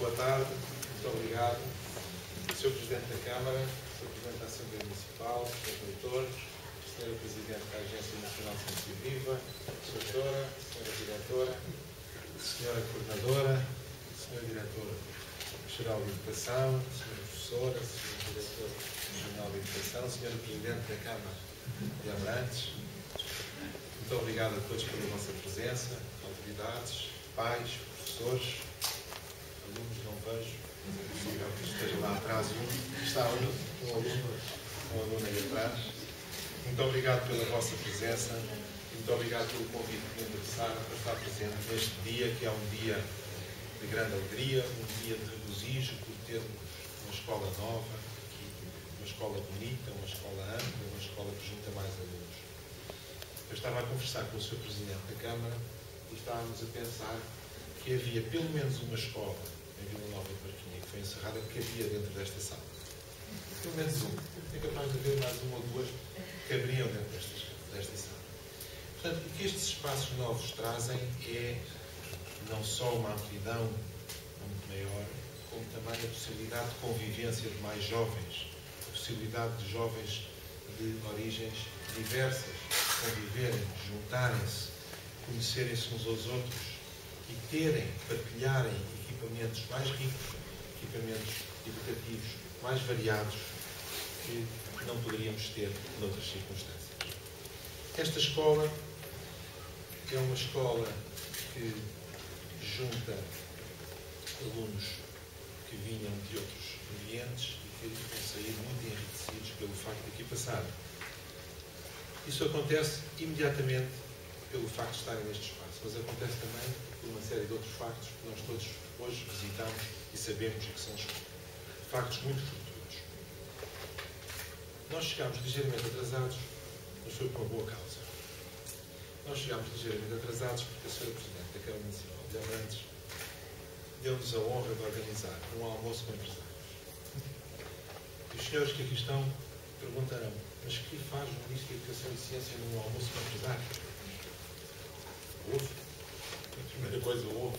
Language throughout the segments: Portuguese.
boa tarde, muito obrigado. Sr. Presidente da Câmara, Sr. Presidente da Assembleia Municipal, Sr. Reitor, Sra. Presidente da Agência Nacional de Ciência Viva, Sra. Doutora, Sra. Diretora, Sra. Coordenadora, Sra. Diretora-Geral de Educação, Sra. Professora, Sra. Diretora-Regional de Educação, Sr. Presidente da Câmara de Abrantes, muito obrigado a todos pela vossa presença, autoridades, pais, professores, alunos, não vejo, mas é possível que esteja lá atrás está um aluno aí atrás. Muito obrigado pela vossa presença, muito obrigado pelo convite que me endereçaram para estar presente neste dia, que é um dia de grande alegria, um dia de regozijo por termos uma escola nova, uma escola bonita, uma escola ampla, uma escola que junta mais alunos. Eu estava a conversar com o Sr. Presidente da Câmara e estávamos a pensar que havia pelo menos uma escola em Vila Nova de Barquinha que foi encerrada que havia dentro desta sala. Pelo menos uma. É capaz de haver mais uma ou duas que abriam dentro desta sala. Portanto, o que estes espaços novos trazem é não só uma amplidão muito maior, como também a possibilidade de convivência de mais jovens, a possibilidade de jovens de origens diversas conviverem, juntarem-se, conhecerem-se uns aos outros e terem, partilharem equipamentos mais ricos, equipamentos educativos mais variados que não poderíamos ter noutras circunstâncias. Esta escola é uma escola que junta alunos que vinham de outros ambientes e que vão sair muito enriquecidos pelo facto de aqui passarem. Isso acontece imediatamente pelo facto de estarem neste espaço, mas acontece também por uma série de outros factos que nós todos hoje visitamos e sabemos que são factos muito frutuosos. Nós chegámos ligeiramente atrasados, mas foi por uma boa causa. Nós chegámos ligeiramente atrasados porque a Sra. Presidente da Câmara Municipal de Abrantes deu-nos a honra de organizar um almoço com empresários. E os senhores que aqui estão perguntarão: mas o que faz o Ministro da Educação e Ciência num almoço com empresários? Ouve. A primeira coisa, ouve.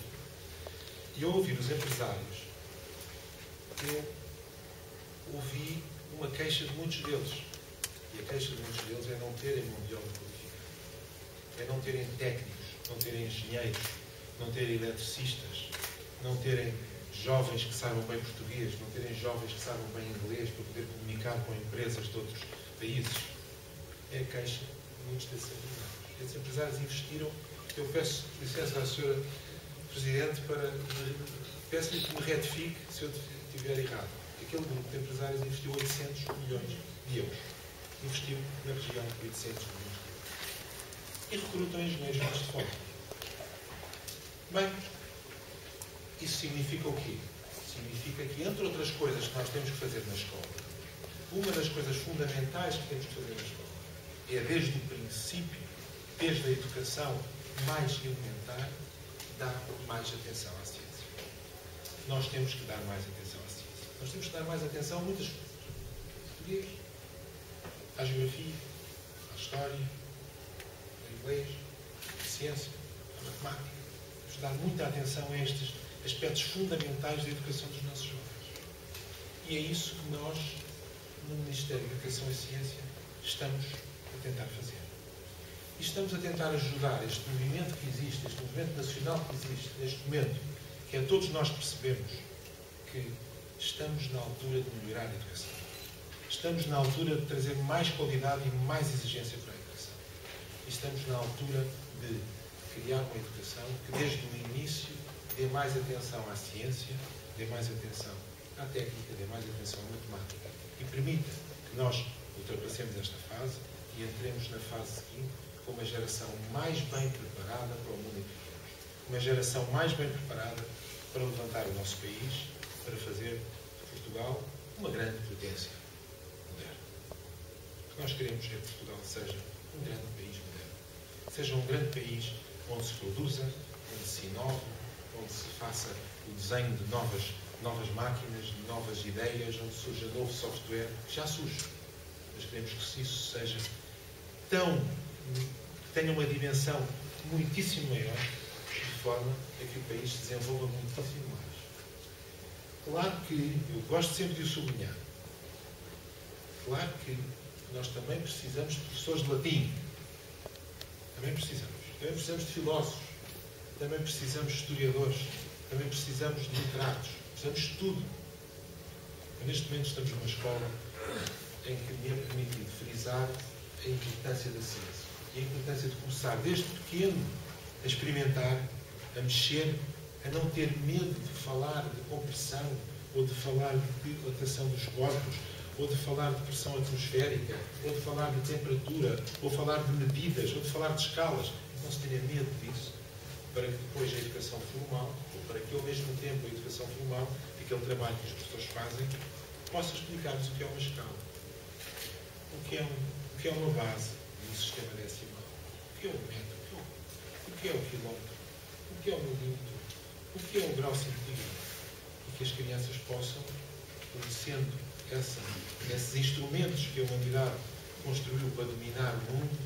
E ao ouvir os empresários, eu ouvi uma queixa de muitos deles. E a queixa de muitos deles é não terem mão de obra qualificada. É não terem técnicos, não terem engenheiros, não terem eletricistas, não terem jovens que saibam bem português, não terem jovens que saibam bem inglês para poder comunicar com empresas de outros países. É a queixa de muitos desses empresários. Esses empresários investiram. Eu peço licença à Sra. Presidente para... Peço-lhe que me retifique se eu estiver errado. Aquele grupo de empresários investiu 800 milhões de euros. Investiu na região 800 milhões de euros. E recrutam engenheiros mais de fora. Bem, isso significa o quê? Significa que, entre outras coisas que nós temos que fazer na escola, uma das coisas fundamentais que temos que fazer na escola é, desde o princípio, desde a educação mais elementar, dar mais atenção à ciência. Nós temos que dar mais atenção à ciência. Nós temos que dar mais atenção a muitas coisas. Português, à geografia, à história, ao inglês, à ciência, à matemática. Temos que dar muita atenção a estes aspectos fundamentais da educação dos nossos jovens. E é isso que nós, no Ministério da Educação e Ciência, estamos a tentar fazer. E estamos a tentar ajudar este movimento que existe, este movimento nacional que existe neste momento, que é todos nós percebemos que estamos na altura de melhorar a educação. Estamos na altura de trazer mais qualidade e mais exigência para a educação. E estamos na altura de criar uma educação que, desde o início, dê mais atenção à ciência, dê mais atenção à técnica, dê mais atenção à matemática e permita que nós ultrapassemos esta fase e entremos na fase seguinte com uma geração mais bem preparada para o mundo em que vivemos. Uma geração mais bem preparada para levantar o nosso país, para fazer de Portugal uma grande potência moderna. O que nós queremos é que Portugal seja um grande país moderno. Seja um grande país onde se produza, onde se inove, onde se faça o desenho de novas máquinas, de novas ideias, onde surja novo software. Já surge. Mas queremos que isso seja tenha uma dimensão muitíssimo maior, de forma a que o país se desenvolva muitíssimo mais. Claro que, eu gosto sempre de o sublinhar, claro que nós também precisamos de professores de latim. Também precisamos de filósofos, também precisamos de historiadores, também precisamos de literatos, precisamos de tudo. Mas neste momento estamos numa escola em que me é permitido frisar a importância da ciência e a importância de começar desde pequeno a experimentar, a mexer, a não ter medo de falar de compressão, ou de falar de dilatação dos corpos, ou de falar de pressão atmosférica, ou de falar de temperatura, ou falar de medidas, ou de falar de escalas. Não se tenha medo disso, para que depois a educação formal, ou para que ao mesmo tempo a educação formal, aquele trabalho que os professores fazem, possa explicar-nos o que é uma escala, o que é uma base de um sistema decimal, o que é um metro, o que é o quilómetro, o que é o milímetro, o que é o grau centígrado, e que as crianças possam, conhecendo esses instrumentos que a humanidade construiu para dominar o mundo,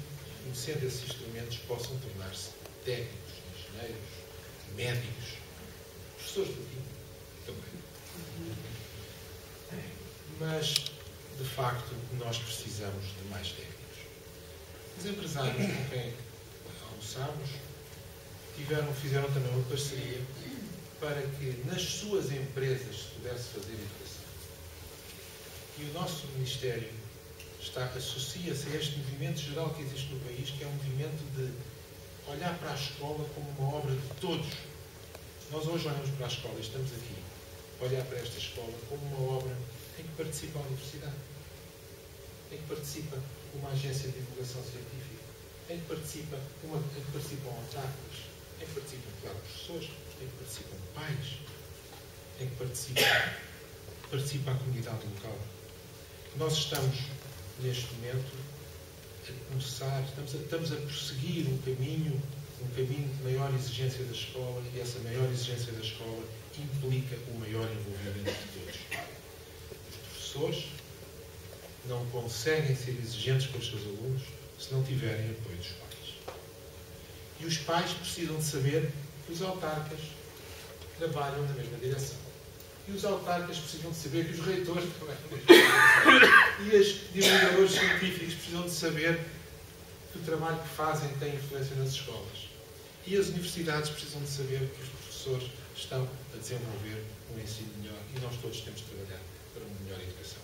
conhecendo esses instrumentos, possam tornar-se técnicos, engenheiros, médicos, professores de latim também. Mas, de facto, nós precisamos de mais técnicos. Os empresários com quem almoçámos fizeram também uma parceria para que nas suas empresas se pudesse fazer educação. E o nosso Ministério associa-se a este movimento geral que existe no país, que é um movimento de olhar para a escola como uma obra de todos. Nós hoje olhamos para a escola e estamos aqui a olhar para esta escola como uma obra em que participa a universidade, em que participa uma agência de divulgação científica, em que participam autarcas, em que participam, claro, professores, em que participam pais, em que participa a comunidade local. Nós estamos, neste momento, a começar, estamos a prosseguir um caminho de maior exigência da escola, e essa maior exigência da escola implica o maior envolvimento de todos. Os professores não conseguem ser exigentes com os seus alunos se não tiverem apoio dos pais. E os pais precisam de saber que os autarcas trabalham na mesma direção. E os autarcas precisam de saber que os reitores trabalham na mesma direção. E os divulgadores científicos precisam de saber que o trabalho que fazem tem influência nas escolas. E as universidades precisam de saber que os professores estão a desenvolver um ensino melhor, e nós todos temos de trabalhar para uma melhor educação.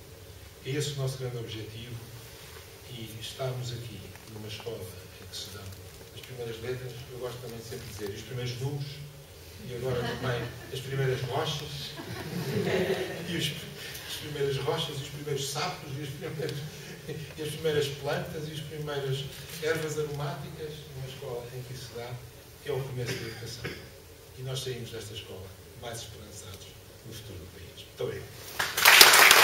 É esse o nosso grande objetivo, e estarmos aqui numa escola em que se dão as primeiras letras, eu gosto também sempre de dizer, os primeiros números, e agora também as primeiras rochas, e as primeiras rochas, e os primeiros sapos, e as primeiras plantas, e as primeiras ervas aromáticas, numa escola em que isso se dá, é o começo da educação. E nós saímos desta escola mais esperançados no futuro do país. Muito obrigado.